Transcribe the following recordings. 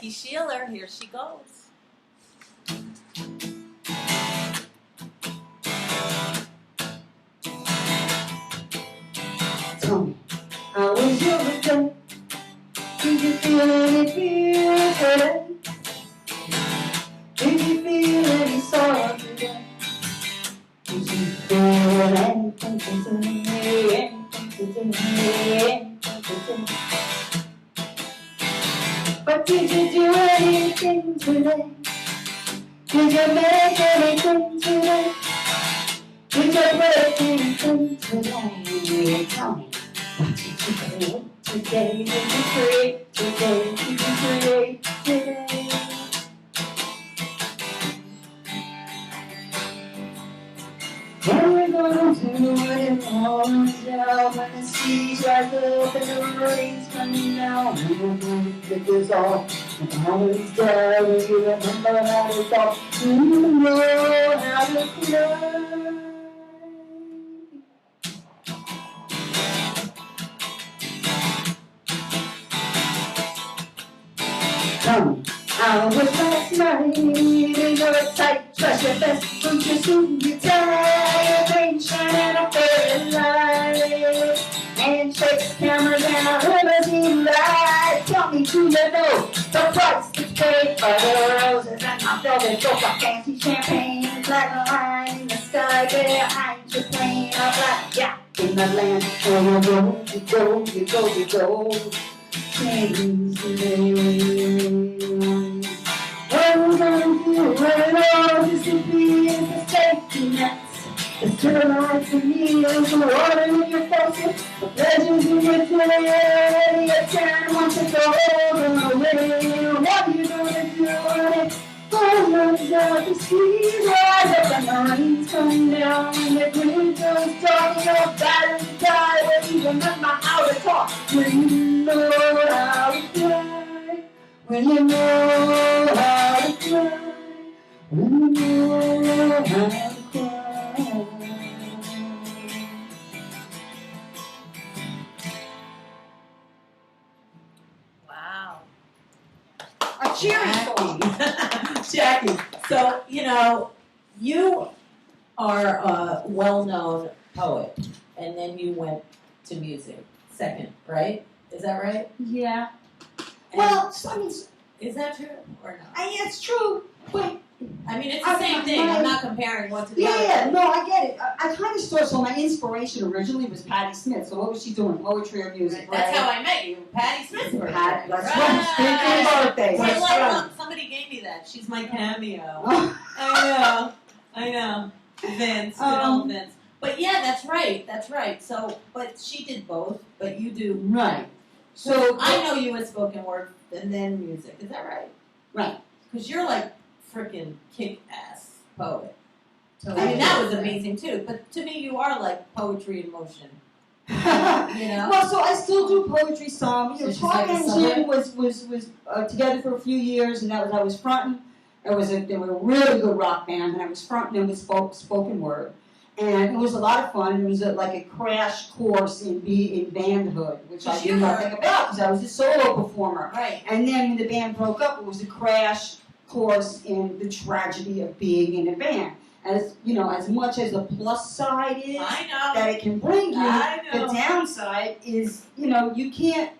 Becky Sheeler. Here she goes. Tell me, how was your day? Did you feel any fear today? Did you feel any sorrow today? Did you feel anything today? But did you do anything today? Did you make anything today? Did you break anything today? Tell me, what did you create today? Did you create today? Did you create today? When we're gonna do it in falling down, when the seas rise up and the rain's coming down, when we're gonna get this off, and all is dead, will you remember how to talk? Do you know how to cry? Tell me, how was last night? In your tight dress, your best suit, your suit, your tie, your green shining up very light. Handshakes, cameras, and a limousine ride. Tell me, do you know the price to pay for the roses and my velvet rope, a fancy champagne, black line in the sky, behind your plane, a black yacht in the land. Where you go, you go, you go, you go. Change today. What we're gonna do when it all disappears, the safety nets, the termites and needles, the water in your faucet, the pleasures in your day, your turn once it's all over away. What are you gonna do when it all runs out, the seas rise up and the rain's coming down, and the green goes dark, your batteries die, when you remember how to talk, when you know how to cry, when you know how to cry, when you know how to cry. Wow. A cheery song. Jackie. So, you know, you are a well-known poet, and then you went to music second, right? Is that right? Yeah. And Well, I mean, is that true or not? it's true, but I mean, it's the same thing. I'm not comparing one to the other. yeah, no, I get it. I kind of started, so my inspiration originally was Patti Smith. So what was she doing? Poetry or music, right? That's how I met you, Patti Smith's birthday. That's right. Speaking of birthdays, Hey, that's look, right. look, somebody gave me that. She's my cameo. Oh. I know. Vince, good old Vince. But yeah, that's right. So, but she did both, but you do. Right. So I know you as spoken word and then music. Is that right? Right. Because you're like freaking kick-ass poet. I mean, that was amazing too. But to me, you are like poetry in motion. You know? Well, so I still do poetry some. You know, So she's Talk like a Engine was together for a few years, and I was fronting. They were a really good rock band, and I was fronting them with spoken word, and it was a lot of fun. It was like a crash course in bandhood, which I knew nothing about because I was a solo performer. Right. And then when the band broke up, it was a crash course in the tragedy of being in a band. As you know, as much as the plus side is I know. that it can bring you, I know. the downside is, you know, you can't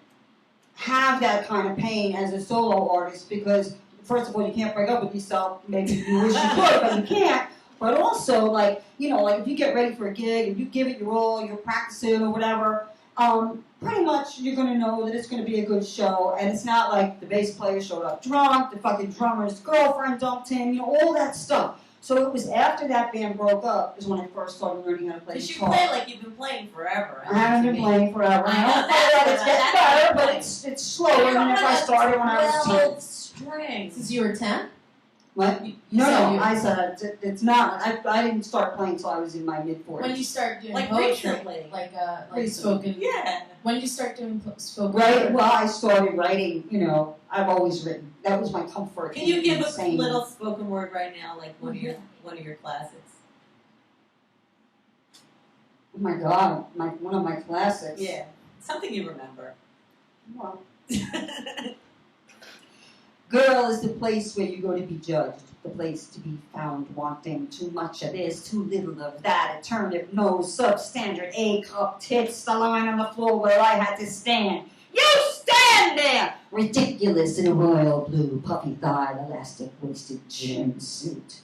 have that kind of pain as a solo artist because, first of all, you can't break up with yourself. Maybe you wish you could, but you can't. But also, like, you know, like if you get ready for a gig and you give it your all, you're practicing or whatever, pretty much you're going to know that it's going to be a good show. And it's not like the bass player showed up drunk, the fucking drummer's girlfriend dumped him, you know, all that stuff. So it was after that band broke up is when I first started learning how to play Because you guitar. play like you've been playing forever. I haven't been playing forever. I know I don't feel like it's getting better, but it's slower than if I started when I was 10. Strings. Since you were 10? What? You No, said you- I said it's not. I didn't start playing until I was in my mid-40s. When you start doing Like poetry, recently. like Recently. spoken. Yeah. When you start doing spoken Right. word. Well, I started writing. You know, I've always written. That was my comfort. Can you give in a saying- little spoken word right now, like one of your classics? Oh my God, one of my classics. Yeah. Something you remember. Well, Girl is the place where you go to be judged, the place to be found wanting too much of this, too little of that, a turnip nose, substandard A-cup tits, the line on the floor where I had to stand. You stand there! Ridiculous in a royal blue, puffy thigh, elastic-waisted gym suit.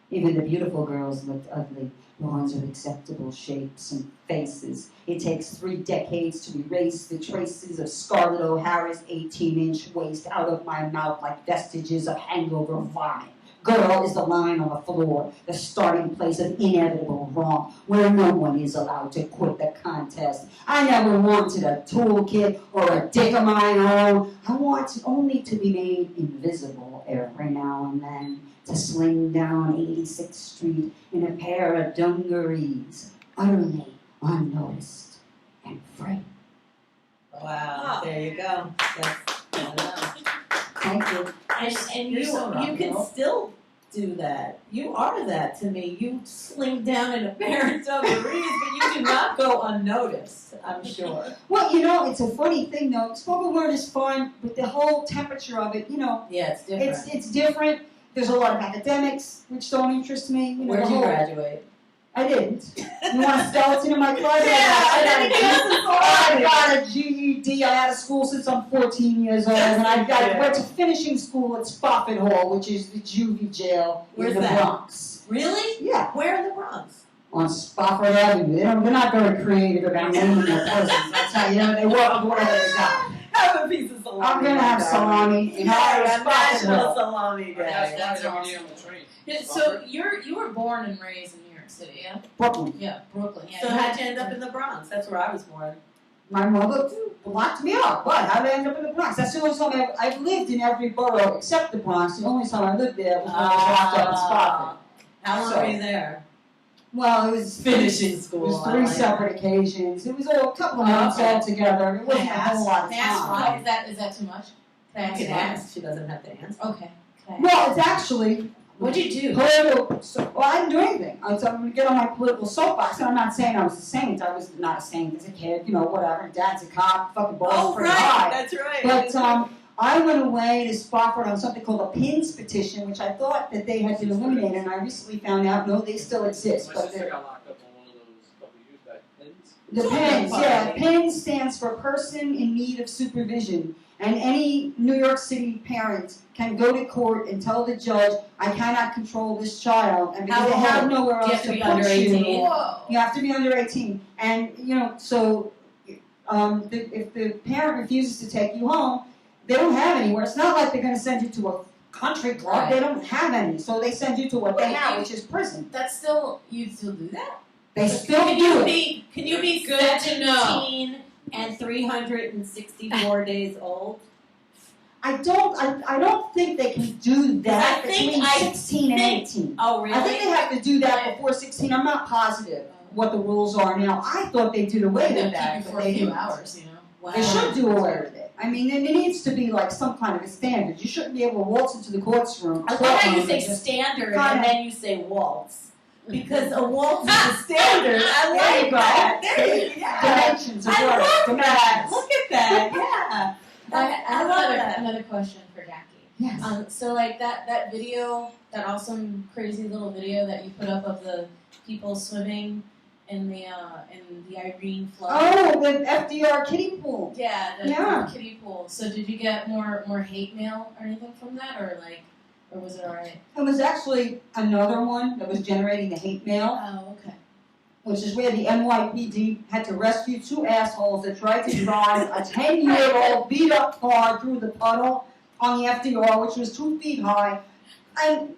Even the beautiful girls looked ugly, the ones with acceptable shapes and faces. It takes 3 decades to erase the traces of Scarlett O'Hara's 18-inch waist out of my mouth like vestiges of hangover vomit. Girl is the line on the floor, the starting place of inevitable wrong, where no one is allowed to quit the contest. I never wanted a toolkit or a dick of my own. I wanted only to be made invisible every now and then, to sling down 86th Street in a pair of dungarees, utterly unnoticed and free. Wow, there you go. Thank you. And You're so wrong, you can girl. still do that. You are that to me. You sling down in a pair of dungarees, but you do not go unnoticed, I'm sure. Well, it's a funny thing though. Spoken word is fun, but the whole temperature of it, Yeah, it's different. it's different. There's a lot of academics, which don't interest me. Where'd you graduate? I didn't. You want a skeleton in my closet? I I got a GED. I had a school since I'm 14 years old, and I went to finishing school at Spofford Hall, which is the juvie jail Where's in the that? Bronx. Really? Yeah, Where in the Bronx? on Spofford Avenue. They're not very creative about naming their prisons. That's how they work with whatever they got. Have a piece of salami. I'm gonna have salami in honor of Spofford National Hall. Salami Day. That's every awesome. day on the train. Yeah, so you were born and raised in New York City, yeah? Brooklyn. Yeah, Brooklyn. Yeah. So how'd you end up in the Bronx? That's where I was born. My mother locked me up. What? How did I end up in the Bronx? That's the only time I've lived in every borough except the Bronx. The only time I lived there was when I was locked up in Spofford. How long So- were you there? Well, it was Finishing It school. was I 3 like separate occasions. It was a couple of months okay. all together. It wasn't a whole lot of Can I ask why? time. Is that too much? Can I You ask can why? ask. She doesn't have to answer. Okay. Can I ask? Well, it's actually What'd you do? political. Well, I didn't do anything. I'm going to get on my political soapbox, and I'm not saying I was a saint. I was not a saint as a kid. Whatever. Dad's a cop. Fucking balls pretty high. That's right. But I went away to Spofford on something called a PINS petition, which I thought that they had been eliminated, and I recently found out, no, they still exist. My But sister got locked up on one of those couple of years back. Pins. the PINS, yeah, PINS stands for Person in Need of Supervision. And any New York City parent can go to court and tell the judge, I cannot control this child, and because How they have old? nowhere Do you else have to be put under 18? you. Whoa. You have to be under 18. And, so if the parent refuses to take you home, they don't have anywhere. It's not like they're going to send you to a country club. Right. They don't have any. So they send you to what they Wait, have, you- which is prison. That's still you still do that? They still Can do you it. be Good to know. 17 and 364 days old? I don't think they can do that I think- between I 16 and think- 18. Oh, really? I think they have to do that before 16. I'm not positive what the rules are now. I thought they did away They'll with that, keep you but for a they few didn't. hours, Wow. They should do away with it. I mean, and it needs to be like some kind of a standard. You shouldn't be able to waltz into the courtroom. I love how you courtroom say and just- standard Kinda. and then you say waltz. Because a waltz is a standard. I There like you go. that. There you go. Yeah. Dimensions of I words. love that. Dimensions. Look at that. Yeah. I I have love that. another question for Jackie. Yes. So like that video, that awesome crazy little video that you put up of the people swimming in the Irene flood. Oh, the FDR kiddie pool. Yeah, Yeah. the kiddie pool. So did you get more hate mail or anything from that, or was it alright? It was actually another one that was generating the hate mail, Oh, okay. which is where the NYPD had to rescue 2 assholes that tried to drive a 10-year-old beat-up car through the puddle on the FDR, which was 2 feet high. And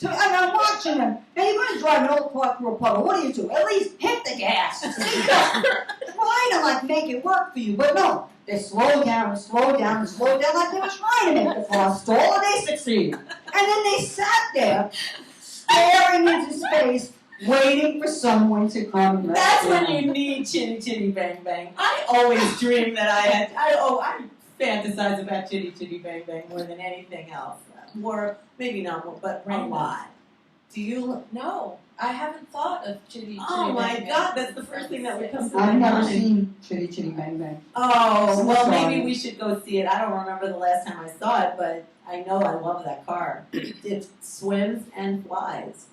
I'm watching them. Now you're going to drive an old car through a puddle. What do? At least hit the gas. Try to make it work for you, but no. They slow down and slow down and slow down like they were trying to make the car stall, and they succeeded. And then they sat there, staring into space, waiting for someone to come and That's rescue when them. you need Chitty Chitty Bang Bang. I always dream that I fantasize about Chitty Chitty Bang Bang more than anything else. More, maybe not more, but a lot. Do you? No, I haven't thought of Chitty Chitty Oh my Bang Bang God, that's the first thing that would come to I've my never mind. seen Chitty Chitty Bang Bang. Oh, So well, sorry. maybe we should go see it. I don't remember the last time I saw it, but I know I love that car. It swims and flies.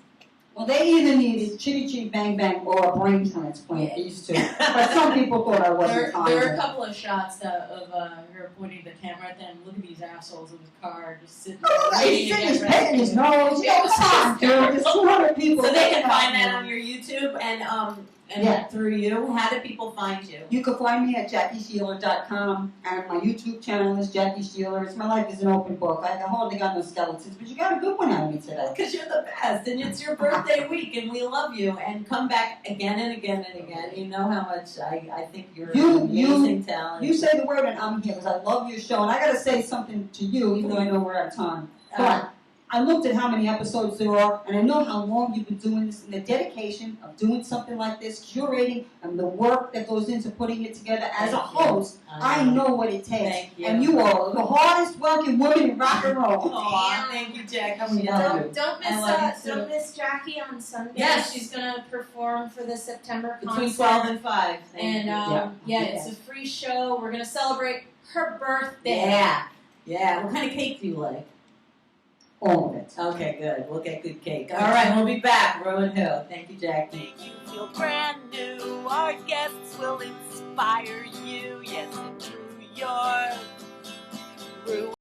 Well, they either needed Chitty Chitty Bang Bang or a brain transplant, these two. But some people thought I wasn't There kind. were a couple of shots of her pointing the camera at them. Look at these assholes in the car just sitting there Oh, waiting he's to sitting, he's get petting his rescued. nose. You know, come on, dude. There's 200 people. So they can looking find at that you. on your YouTube and Yeah. through you. How do people find you? You can find me at JackieSheeler.com, and my YouTube channel is Jackie Sheeler. It's my life is an open book. I hardly got no skeletons, but you got a good one out of me today. Because you're the best, and it's your birthday week, and we love you. And come back again and again and again. You know how much I think you're an amazing talent. You say the word, and I'm here because I love your show. And I got to say something to you, even though I know we're out of time. But I looked at how many episodes there are, and I know how long you've been doing this, and the dedication of doing something like this, curating, and the work that goes into putting it together as a host. I know what it takes. Thank you. And you are the hardest working woman in rock and roll. Aw, thank you, Jack. And we love you. Don't I love you too. don't miss Jackie on Sunday. Yes. She's gonna perform for the September concert. Between 12 and 5. Thank And you. it's a free show. We're gonna celebrate her birthday. Yeah. What kind of cake do you like? All of it. Okay, good. We'll get good cake. All right, we'll be back. ReW WhO. Thank you, Jackie. Make you feel brand new. Our guests will inspire you. Yes, and through your ReW